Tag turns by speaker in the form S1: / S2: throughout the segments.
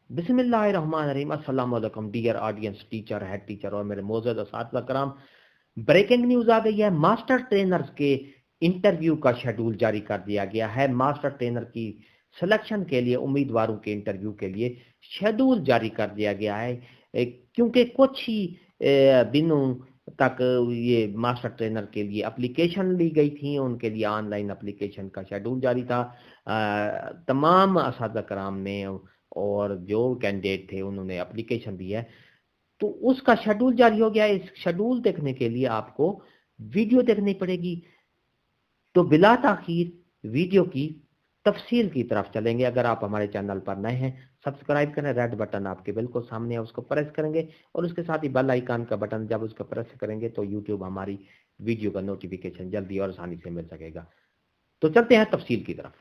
S1: बिस्मिल्लाहिर्रहमानिर्रहीम। अस्सलाम वालेकुम dear audience, teacher, head teacher और मेरे मोअज़्ज़ज़ असातिज़ा कराम। ब्रेकिंग न्यूज़ आ गई है। मास्टर ट्रेनर्स के इंटरव्यू का शेड्यूल जारी कर दिया गया है। मास्टर ट्रेनर की सिलेक्शन के लिए उम्मीदवारों के इंटरव्यू के लिए शेड्यूल जारी कर दिया गया है, क्योंकि कुछ ही दिनों तक ये मास्टर ट्रेनर के लिए एप्लीकेशन ली गई थी। उनके लिए ऑनलाइन एप्लीकेशन का शेड्यूल जारी था। तमाम असातिज़ा कराम ने और जो कैंडिडेट थे उन्होंने एप्लीकेशन दी है, तो उसका शेड्यूल जारी हो गया है। इस शेड्यूल देखने के लिए आपको वीडियो देखनी पड़ेगी। तो बिला ताखीर वीडियो की तफसील की तरफ चलेंगे। अगर आप हमारे चैनल पर नए हैं, सब्सक्राइब करें। रेड बटन आपके बिल्कुल सामने है, उसको प्रेस करेंगे और उसके साथ ही बेल आइकन का बटन, जब उसको प्रेस करेंगे तो यूट्यूब हमारी वीडियो का नोटिफिकेशन जल्दी और आसानी से मिल सकेगा। तो चलते हैं तफसील की तरफ।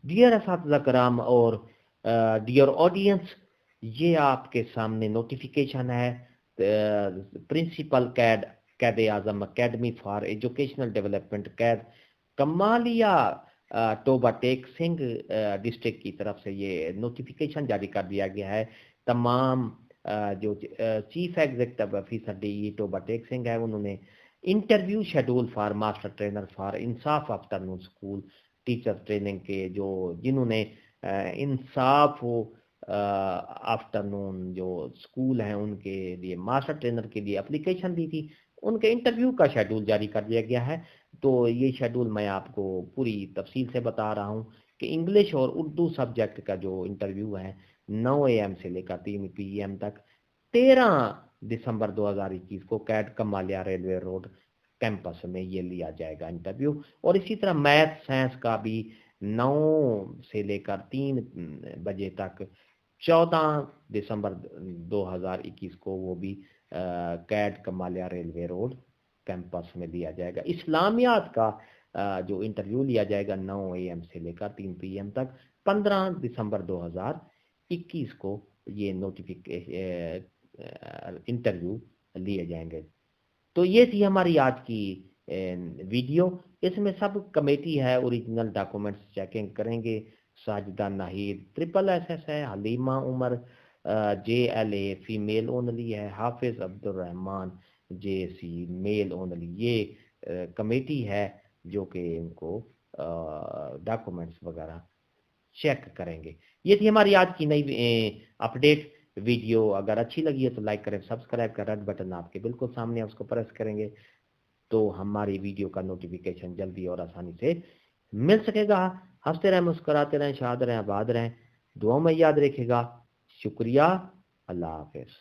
S1: डियर असातिज़ा कराम और डियर ऑडियंस, ये आपके सामने नोटिफिकेशन है। Principal Quaid Azam academy for educational development QAED Kamalia Toba Tek Singh district की तरफ से ये नोटिफिकेशन जारी कर दिया गया है। तमाम जो chief executive officer D Toba Tek Singh है, उन्होंने interview schedule for master trainer for Insaf afternoon school teacher training के जो जिन्होंने इंसाफ आफ्टरनून जो स्कूल हैं उनके लिए मास्टर ट्रेनर के लिए एप्लीकेशन दी थी, उनके इंटरव्यू का शेड्यूल जारी कर दिया गया है। तो ये शेड्यूल मैं आपको पूरी तफसील से बता रहा हूँ कि इंग्लिश और उर्दू सब्जेक्ट का जो इंटरव्यू है 9 AM से लेकर 3 PM तक 13 दिसंबर 2021 को QAED Kamalia railway road campus में ये लिया जाएगा इंटरव्यू। और इसी तरह मैथ साइंस का भी 9 से लेकर 3 बजे तक 14 दिसंबर 2021 को वो भी QAED Kamalia railway road campus में लिया जाएगा। इस्लामियात का जो इंटरव्यू लिया जाएगा 9 AM से लेकर 3 PM तक 15 दिसंबर 2021 को ये नोटिफिकेशन इंटरव्यू लिए जाएंगे। तो ये थी हमारी आज की वीडियो। इसमें सब कमेटी है, ओरिजिनल डॉक्यूमेंट्स चेकिंग करेंगे। साजिदा नाहिद SSS है, Halima Umar JLA female only है, Hafiz Abdul Rahman JC male only. ये कमेटी है जो कि इनको डॉक्यूमेंट्स वगैरह चेक करेंगे। ये थी हमारी आज की नई अपडेट वीडियो। अगर अच्छी लगी है तो लाइक करें, सब्सक्राइब का रेड बटन आपके बिल्कुल सामने है, उसको प्रेस करेंगे तो हमारी वीडियो का नोटिफिकेशन जल्दी और आसानी से मिल सकेगा। हंसते रहें, मुस्कुराते रहें, शाद रहें, आबाद रहें, दुआ में याद रखेगा। शुक्रिया। अल्लाह हाफिज।